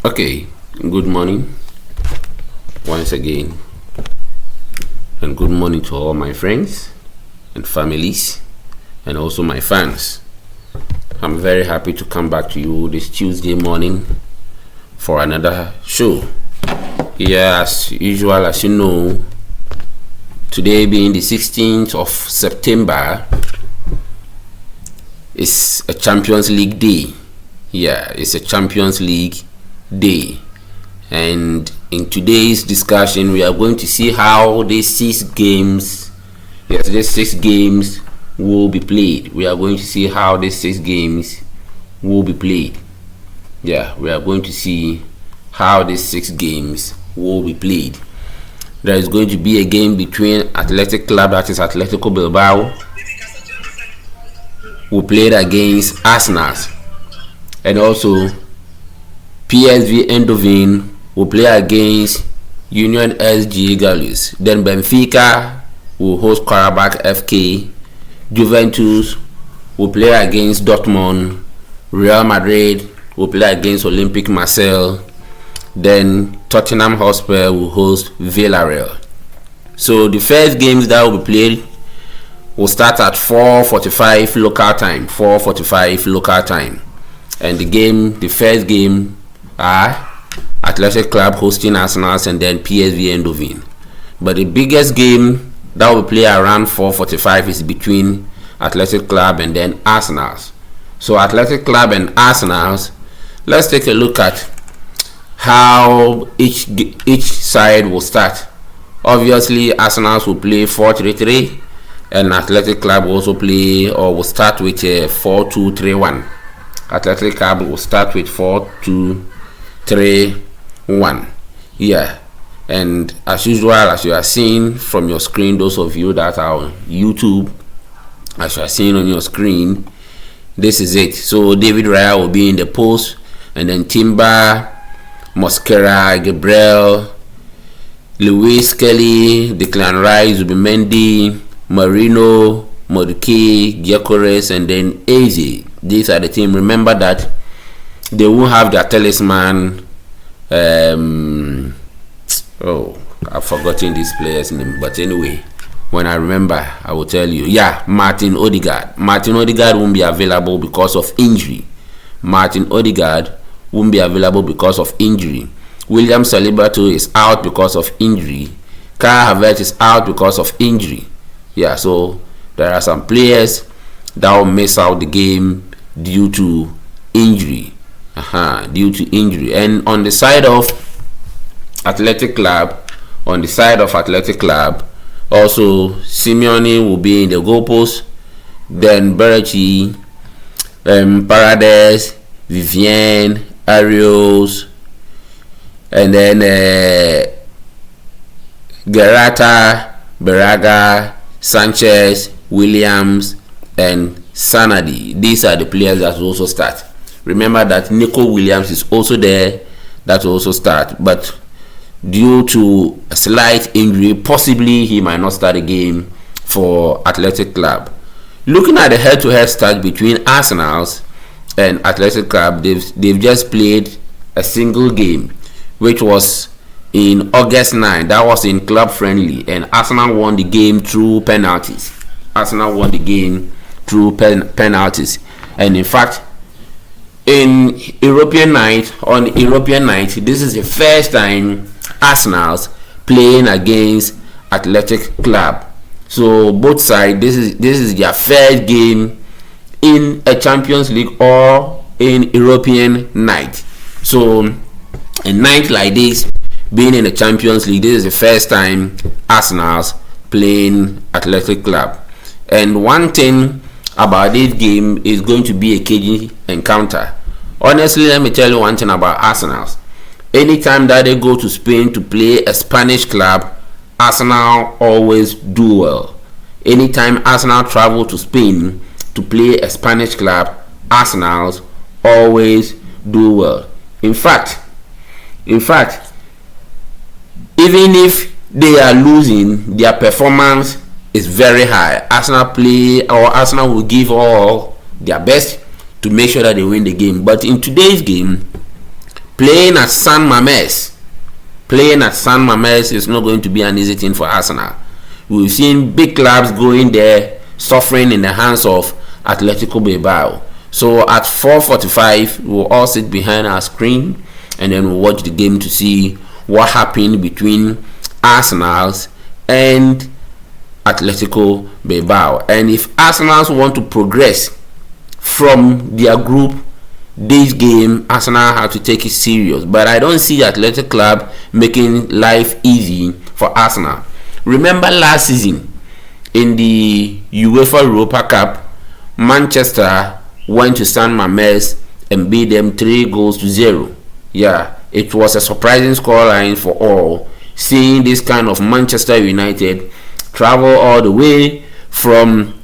Okay, good morning once again, and good morning to all my friends and families and also my fans. I'm very happy to come back to you this Tuesday morning for another show. Yeah, as usual, as you know, today being the 16th of September is a Champions League day. Yeah, it's a Champions League day, and in today's discussion we are going to see how these six games will be played. We are going to see how these 6 games will be played. Yeah, we are going to see how these 6 games will be played. There is going to be a game between Athletic Club, that is Atletico Bilbao, who played against Arsenal, and also PSV Eindhoven will play against Union SG Galus. Then Benfica will host Karabakh FK. Juventus will play against Dortmund. Real Madrid will play against Olympique Marseille. Then Tottenham Hotspur will host Villarreal. So the first games that will be played will start at 4:45 local time. 4:45 local time. And the first game are Athletic Club hosting Arsenal and then PSV Eindhoven. But the biggest game that will play around 4:45 is between Athletic Club and then Arsenal. So Athletic Club and Arsenal, let's take a look at how each side will start. Obviously, Arsenal will play 4-3-3, and Athletic Club will also play or will start with 4-2-3-1. Athletic Club will start with 4-2-3-1. Yeah, and as usual, as you are seeing from your screen, those of you that are on YouTube, as you are seeing on your screen, this is it. So David Raya will be in the post, and then Timber, Mosquera, Gabriel, Lewis Kelly, Declan Rice, Zubimendi, Marino, Moduke, Gyökeres, and then Eze. These are the team. Remember that they won't have their talisman. I've forgotten this player's name, but anyway, when I remember, I will tell you. Yeah, Martin Odegaard. Martin Odegaard won't be available because of injury. William Saliba too is out because of injury. Kai Havertz is out because of injury. Yeah, so there are some players that will miss out the game due to injury. And on the side of Athletic Club, also Simeone will be in the goalpost. Then Berechi, Paredes, Vivian, Arios, and then Gerrata, Beraga, Sanchez, Williams, and Sanadi. These are the players that will also start. Remember that Nico Williams is also there, that will also start, but due to a slight injury, possibly he might not start a game for Athletic Club. Looking at the head-to-head start between Arsenal and Athletic Club, they've just played a single game, which was in August 9. That was in club friendly, and Arsenal won the game through penalties. And in fact, on European night, this is the first time Arsenal's playing against Athletic Club. So both sides, this is their first game in a Champions League or in European night. So a night like this, being in the Champions League, this is the first time Arsenal's playing Athletic Club. And one thing about this game is going to be a cagey encounter. Honestly, let me tell you one thing about Arsenal. Anytime that they go to Spain to play a Spanish club, Arsenal always do well. Anytime Arsenal travel to Spain to play a Spanish club, Arsenal always do well. In fact, even if they are losing, their performance is very high. Arsenal will give all their best to make sure that they win the game. But in today's game, Playing at San Mamés. Playing at San Mamés is not going to be an easy thing for Arsenal. We've seen big clubs going there, suffering in the hands of Atletico Bilbao. So at 4:45, we'll all sit behind our screen and then we'll watch the game to see what happened between Arsenal and Atletico Bilbao. And if Arsenal want to progress from their group, this game Arsenal have to take it serious. But I don't see Athletic Club making life easy for Arsenal. Remember last season in the UEFA Europa Cup, Manchester went to San Mamés and beat them 3-0. Yeah, it was a surprising scoreline for all, seeing this kind of Manchester United travel all the way from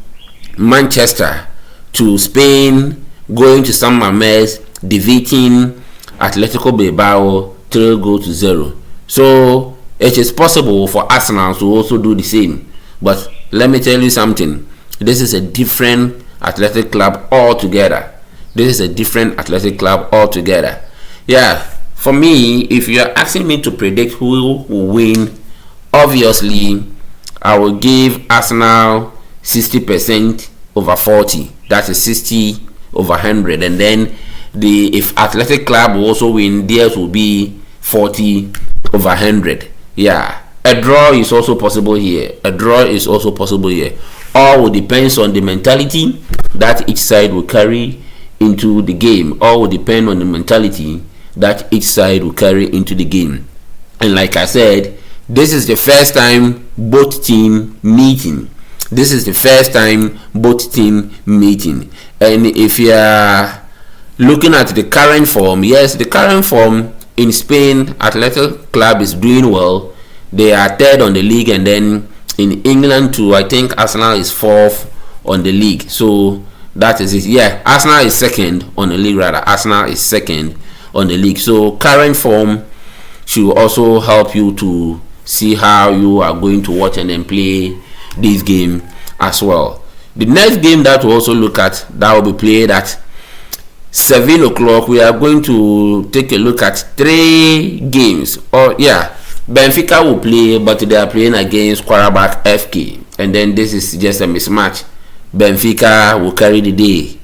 Manchester to Spain, going to San Mamés, defeating Atletico Bilbao 3-0. So it is possible for Arsenal to also do the same. But let me tell you something. This is a different Athletic Club altogether. This is a different Athletic Club altogether. Yeah, for me, if you are asking me to predict who will win, obviously I will give Arsenal 60% over 40. That is 60 over 100. And then if Athletic Club will also win, theirs will be 40 over 100. Yeah, a draw is also possible here. A draw is also possible here. All will depend on the mentality that each side will carry into the game. All will depend on the mentality that each side will carry into the game. And like I said, this is the first time both team meeting. This is the first time both team meeting. And if you are looking at the current form, yes, the current form in Spain, Athletic Club is doing well. They are third on the league, and then in England too, I think Arsenal is fourth on the league. So that is it. Yeah, Arsenal is second on the league. Rather, Arsenal is second on the league. So current form should also help you to see how you are going to watch and then play this game as well. The next game that we'll also look at, that will be played at 7 o'clock. We are going to take a look at 3 games. Benfica will play, but they are playing against Qarabağ FK, and then this is just a mismatch. Benfica will carry the day.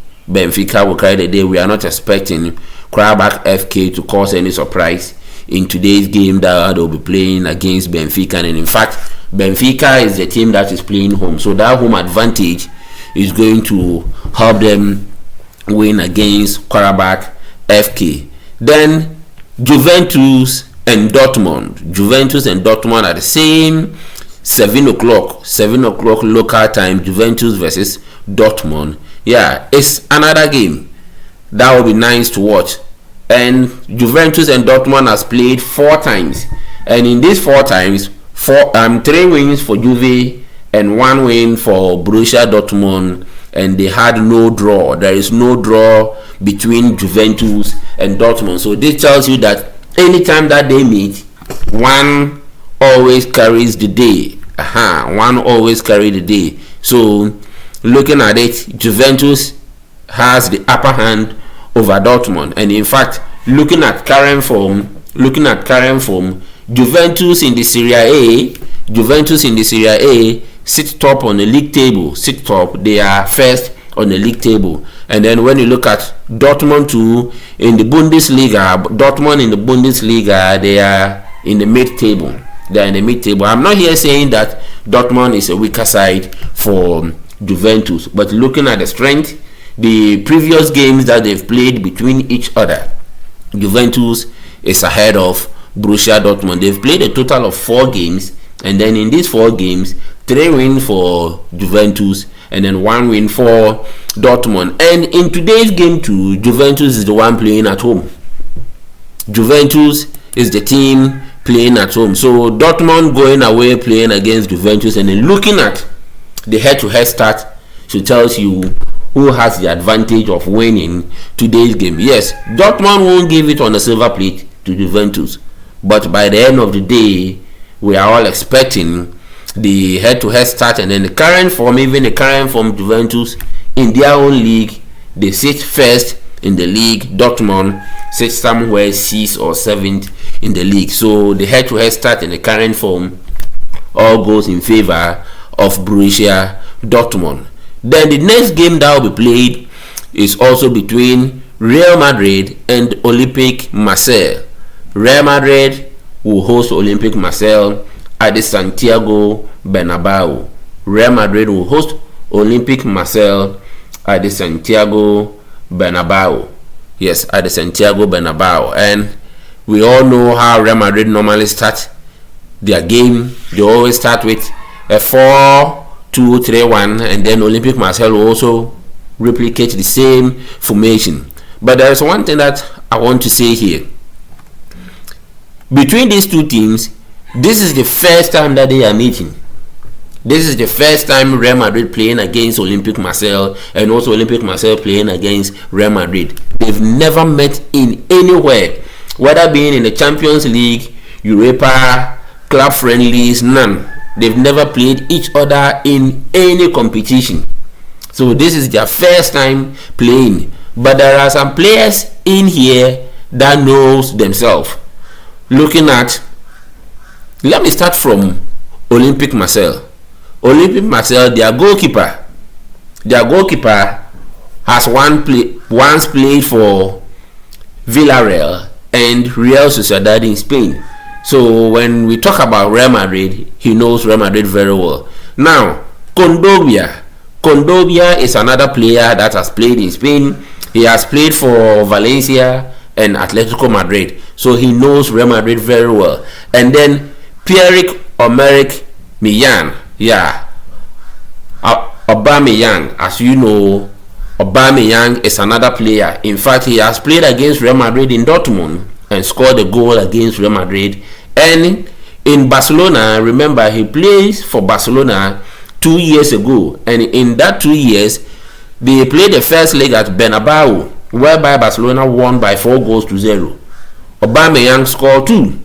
We are not expecting Qarabağ FK to cause any surprise in today's game that they'll be playing against Benfica. And in fact, Benfica is the team that is playing home, so that home advantage is going to help them win against Qarabağ FK. Then Juventus and Dortmund at the same 7 o'clock local time. Juventus versus Dortmund. Yeah, it's another game that will be nice to watch. And Juventus and Dortmund has played 4 times, and in these 4 times, 3 wins for Juve and 1 win for Borussia Dortmund, and they had no draw. There is no draw between Juventus and Dortmund. So this tells you that anytime that they meet, one always carries the day. One always carries the day. So looking at it, Juventus has the upper hand over Dortmund. And in fact, looking at current form, Juventus in the Serie A sit top on the league table. They are first on the league table. And then when you look at Dortmund too, in the Bundesliga, they are in the mid-table. I'm not here saying that Dortmund is a weaker side for Juventus, but looking at the strength, the previous games that they've played between each other, Juventus is ahead of Borussia Dortmund. They've played a total of 4 games, and then in these 4 games, 3 wins for Juventus and then 1 win for Dortmund. And in today's game too, Juventus is the one playing at home. Juventus is the team playing at home. So Dortmund going away playing against Juventus, and then looking at the head-to-head start, should tells you who has the advantage of winning today's game. Yes, Dortmund won't give it on a silver plate to Juventus, but by the end of the day, we are all expecting the head-to-head start. And then the current form Juventus in their own league, they sit first in the league. Dortmund sits somewhere 6th or 7th in the league. So the head-to-head start in the current form all goes in favor of Borussia Dortmund. Then the next game that will be played is also between Real Madrid and Olympique Marseille. Real Madrid will host Olympique Marseille at the Santiago Bernabeu. Real Madrid will host Olympique Marseille at the Santiago Bernabeu. Yes, at the Santiago Bernabeu. And we all know how Real Madrid normally start their game. They always start with a 4-2-3-1, and then Olympique Marseille will also replicate the same formation. But there is one thing that I want to say here. Between these two teams, this is the first time that they are meeting. This is the first time Real Madrid playing against Olympique Marseille, and also Olympique Marseille playing against Real Madrid. They've never met in anywhere, whether being in the Champions League, Europa, club friendlies, none. They've never played each other in any competition. So this is their first time playing. But there are some players in here that knows themselves. Looking at, let me start from Olympique Marseille. Olympique Marseille, their goalkeeper has once played for Villarreal and Real Sociedad in Spain. So when we talk about Real Madrid, he knows Real Madrid very well. Now, Condobia is another player that has played in Spain. He has played for Valencia and Atletico Madrid. So he knows Real Madrid very well. And then Pierre-Emerick Aubameyang. Yeah. Aubameyang, as you know, Aubameyang is another player. In fact, he has played against Real Madrid in Dortmund and scored a goal against Real Madrid. And in Barcelona, remember, he plays for Barcelona 2 years ago. And in that 2 years, they played the first leg at Bernabeu, whereby Barcelona won by 4-0. Aubameyang scored 2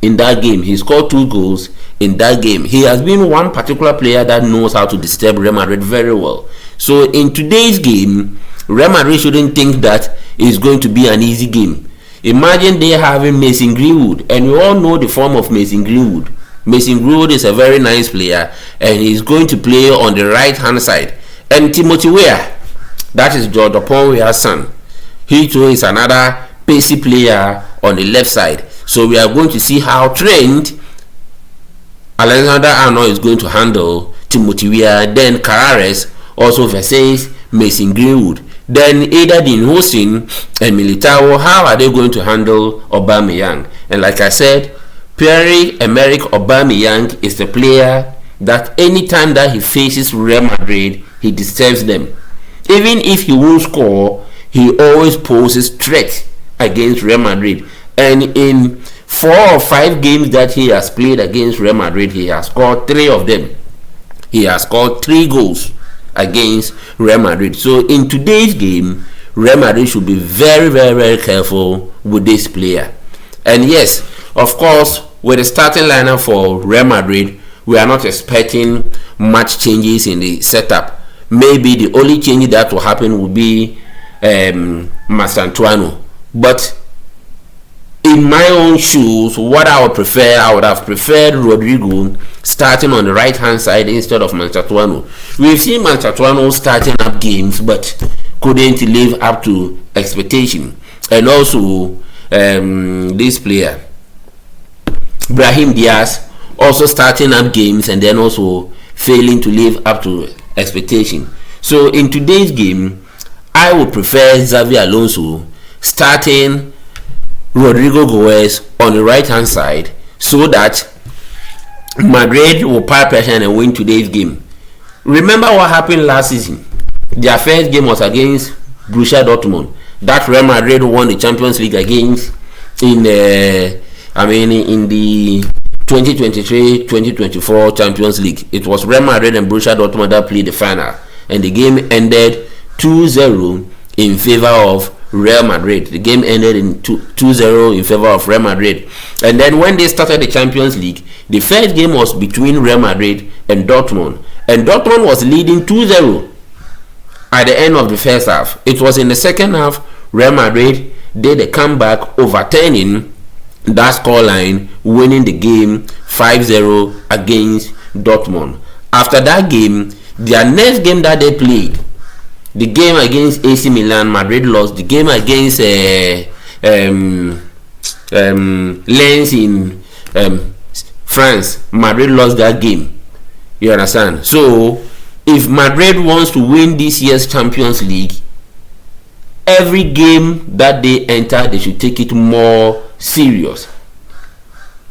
in that game. He scored 2 goals in that game. He has been one particular player that knows how to disturb Real Madrid very well. So in today's game, Real Madrid shouldn't think that it's going to be an easy game. Imagine they having Mason Greenwood, and we all know the form of Mason Greenwood. Mason Greenwood is a very nice player, and he's going to play on the right hand side. And Timothy Weah, that is George Weah's son, he too is another pacey player on the left side. So we are going to see how trained Alexander-Arnold is going to handle Timothy Weah. Then Carreras also versus Mason Greenwood. Then Eden Hussein and Militao, how are they going to handle Aubameyang? And like I said, Pierre-Emerick Aubameyang is the player that anytime that he faces Real Madrid, he disturbs them. Even if he won't score, he always poses threat against Real Madrid. And in 4 or 5 games that he has played against Real Madrid, he has scored 3 of them. He has scored 3 goals against Real Madrid. So in today's game, Real Madrid should be very, very, very careful with this player. And yes, of course, with the starting lineup for Real Madrid, we are not expecting much changes in the setup. Maybe the only change that will happen will be Masantuano. But in my own shoes, what I would have preferred Rodrigo starting on the right hand side instead of Masantuano. We've seen Masantuano starting up games but couldn't live up to expectation. And also this player Brahim Diaz also starting up games and then also failing to live up to expectation. So in today's game, I would prefer Xavi Alonso starting Rodrigo Goes on the right hand side so that Madrid will pile pressure and win today's game. Remember what happened last season? Their first game was against Borussia Dortmund, that Real Madrid won the Champions League against in the 2023-2024 Champions League. It was Real Madrid and Borussia Dortmund that played the final, and the game ended 2-0 in favor of Real Madrid. The game ended in 2-0 in favor of Real Madrid. And then when they started the Champions League, the first game was between Real Madrid and Dortmund, and Dortmund was leading 2-0 at the end of the first half. It was in the second half Real Madrid did a comeback, overturning that scoreline, winning the game 5-0 against Dortmund. After that game, their next game that they played, the game against AC Milan, Madrid lost. The game against Lens in France, Madrid lost that game. You understand? So if Madrid wants to win this year's Champions League, every game that they enter, they should take it more serious.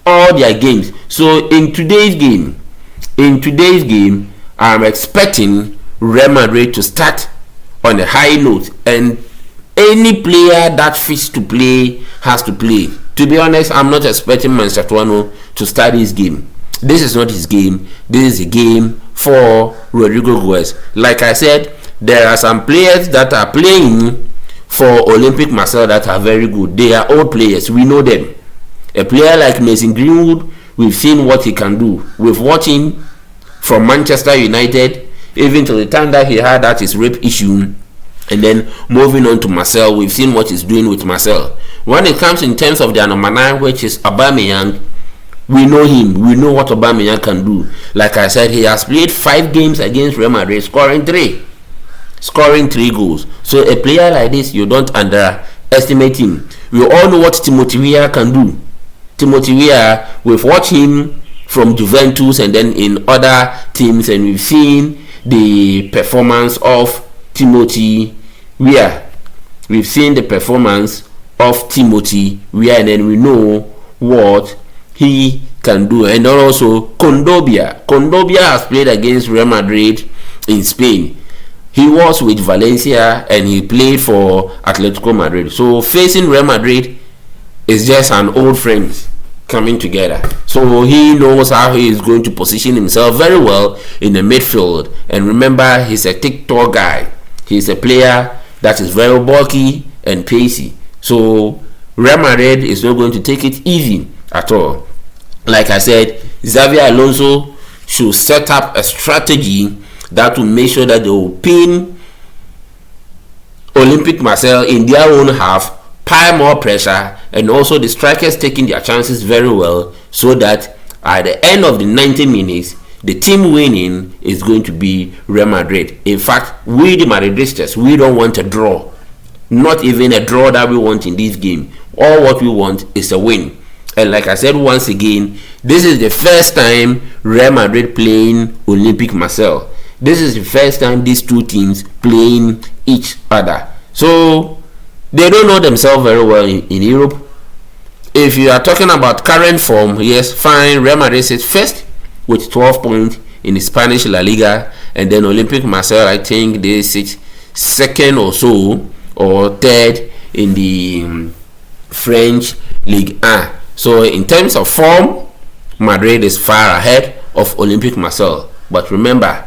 All their games. So in today's game, I'm expecting Real Madrid to start on a high note, and any player that fits to play has to play. To be honest, I'm not expecting Manchester to start this game. This is not his game. This is a game for Rodrigo Goes. Like I said, there are some players that are playing for Olympic Marseille that are very good. They are old players. We know them. A player like Mason Greenwood, we've seen what he can do. We've watched him from Manchester United, even to the time that he had that his rape issue, and then moving on to Marseille. We've seen what he's doing with Marseille. When it comes in terms of their number 9, which is Aubameyang, we know him. We know what Aubameyang can do. Like I said, he has played 5 games against Real Madrid, scoring 3 goals. So a player like this, you don't underestimate him. We all know what Timothy Weah can do. Timothy Weah, we've watched him from Juventus and then in other teams, and we've seen the performance of Timothy Weah. We've seen the performance of Timothy Weah, and then we know what he can do. And then also Condobia has played against Real Madrid in Spain. He was with Valencia and he played for Atletico Madrid. So facing Real Madrid is just an old friends coming together. So he knows how he is going to position himself very well in the midfield. And remember, he's a TikTok guy. He's a player that is very bulky and pacey. So Real Madrid is not going to take it easy at all. Like I said, Xavi Alonso should set up a strategy that will make sure that they will pin Olympic Marseille in their own half, pile more pressure, and also the strikers taking their chances very well, so that at the end of the 90 minutes, the team winning is going to be Real Madrid. In fact, we the Madridistas, we don't want a draw. Not even a draw that we want in this game. All what we want is a win. And like I said once again, this is the first time Real Madrid playing Olympic Marseille. This is the first time these two teams playing each other. So they don't know themselves very well in Europe. If you are talking about current form, yes, fine. Real Madrid sits first with 12 points in the Spanish La Liga, and then Olympic Marseille, I think they sit second or so, or third in the French Ligue 1. So in terms of form, Madrid is far ahead of Olympic Marseille. But remember,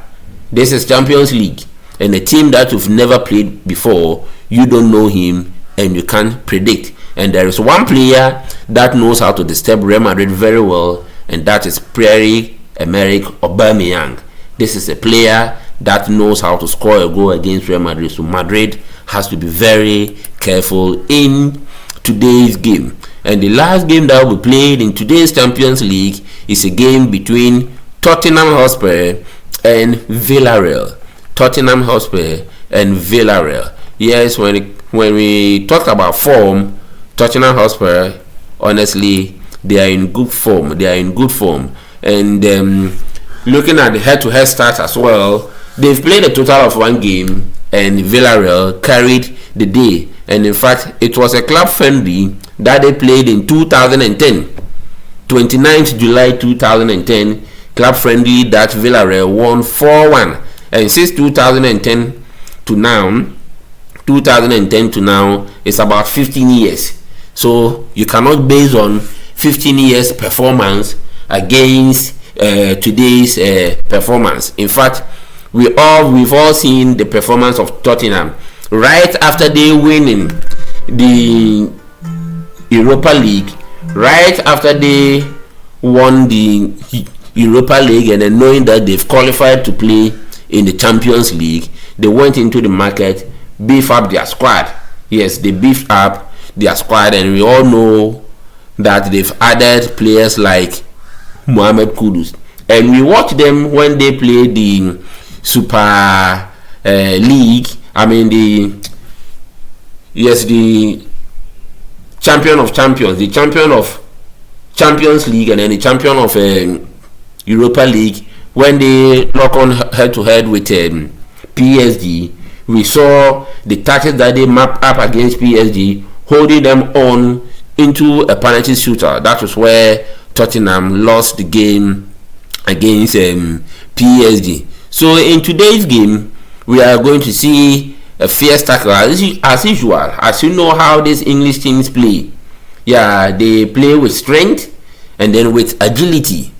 this is Champions League, and a team that you've never played before, you don't know him and you can't predict. And there is one player that knows how to disturb Real Madrid very well, and that is Pierre-Emerick Aubameyang. This is a player that knows how to score a goal against Real Madrid. So Madrid has to be very careful in today's game. And the last game that will be played in today's Champions League is a game between Tottenham Hotspur and Villarreal. Tottenham Hotspur and Villarreal. Yes, when we talk about form, Tottenham Hotspur, honestly, they are in good form. And looking at the head-to-head stats as well, they've played a total of 1 game, and Villarreal carried the day. And in fact, it was a club friendly that they played in 2010, 29th July 2010, club friendly that Villarreal won 4-1. And since 2010 to now, it's about 15 years. So you cannot base on 15 years performance against today's performance. In fact, we've all seen the performance of Tottenham right after they winning the Europa League, right after they won the Europa League, and then knowing that they've qualified to play in the Champions League, they went into the market, beef up their squad, Yes, they beefed up their squad, and we all know that they've added players like Mohamed Kudus. And we watch them when they play the Super League. I mean the champion of champions, the champion of Champions League, and then the champion of Europa League. When they lock on head to head with PSG, we saw the tactics that they map up against PSG, holding them on into a penalty shootout. That was where Tottenham lost the game against PSG. So in today's game, we are going to see a fierce tackle as usual. As you know how these English teams play, yeah, they play with strength and then with agility.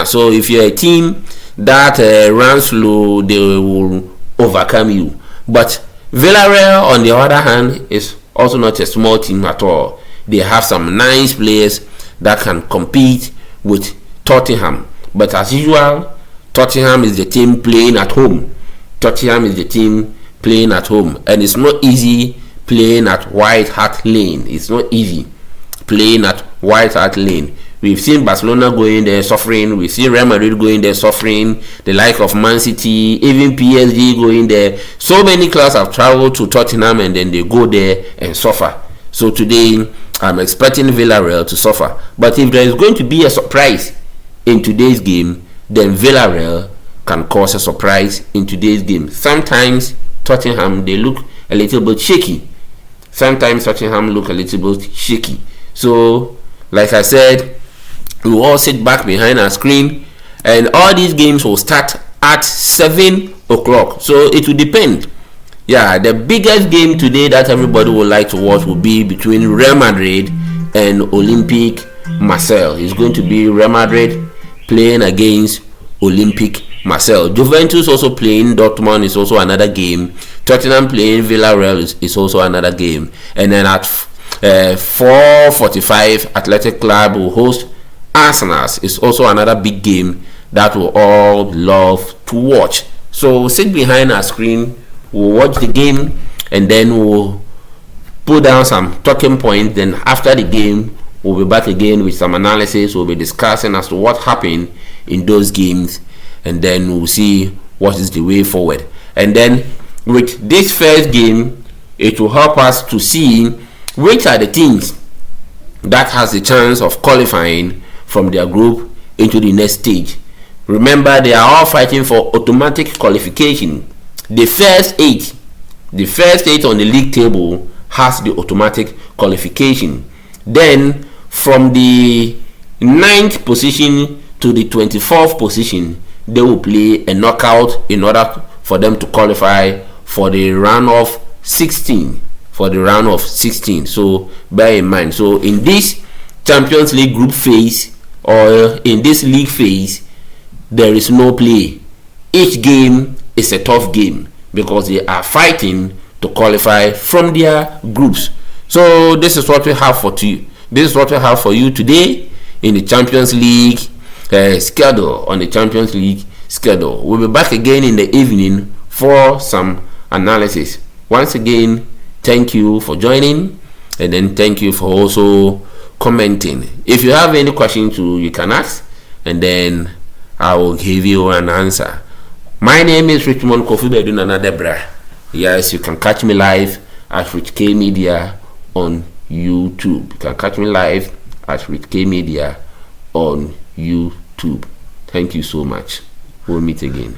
So if you're a team that runs slow, they will overcome you. But Villarreal, on the other hand, is also not a small team at all. They have some nice players that can compete with Tottenham. But as usual, Tottenham is the team playing at home. Tottenham is the team playing at home, and it's not easy playing at White Hart Lane. It's not easy playing at White Hart Lane. We've seen Barcelona going there suffering. We've seen Real Madrid going there suffering. The like of Man City, even PSG going there. So many clubs have traveled to Tottenham and then they go there and suffer. So today, I'm expecting Villarreal to suffer. But if there is going to be a surprise in today's game, then Villarreal can cause a surprise in today's game. Sometimes Tottenham, they look a little bit shaky. Sometimes Tottenham look a little bit shaky. So, like I said, we will all sit back behind our screen, and all these games will start at 7 o'clock. So it will depend. Yeah, the biggest game today that everybody would like to watch will be between Real Madrid and Olympique Marseille. It's going to be Real Madrid playing against Olympique Marseille. Juventus also playing Dortmund is also another game. Tottenham playing Villarreal is also another game. And then at 4:45, Athletic Club will host Arsenal. Is also another big game that we all love to watch. So we'll sit behind our screen, we'll watch the game, and then we'll put down some talking points. Then after the game, we'll be back again with some analysis. We'll be discussing as to what happened in those games, and then we'll see what is the way forward. And then with this first game, it will help us to see which are the teams that has the chance of qualifying from their group into the next stage. Remember, they are all fighting for automatic qualification. The first eight on the league table has the automatic qualification. Then from the 9th position to the 24th position, they will play a knockout in order for them to qualify for the round of 16. So bear in mind. So in this Champions League group phase, or in this league phase, there is no play. Each game is a tough game because they are fighting to qualify from their groups. So this is what we have for you. This is what we have for you today in the Champions League schedule. On the Champions League schedule, we'll be back again in the evening for some analysis. Once again, thank you for joining, and then thank you for also commenting. If you have any questions, you can ask, and then I will give you an answer. My name is Richmond Kofi Bedunana Debra. Yes, you can catch me live at Rich K Media on YouTube. You can catch me live at Rich K Media on YouTube. Thank you so much. We'll meet again.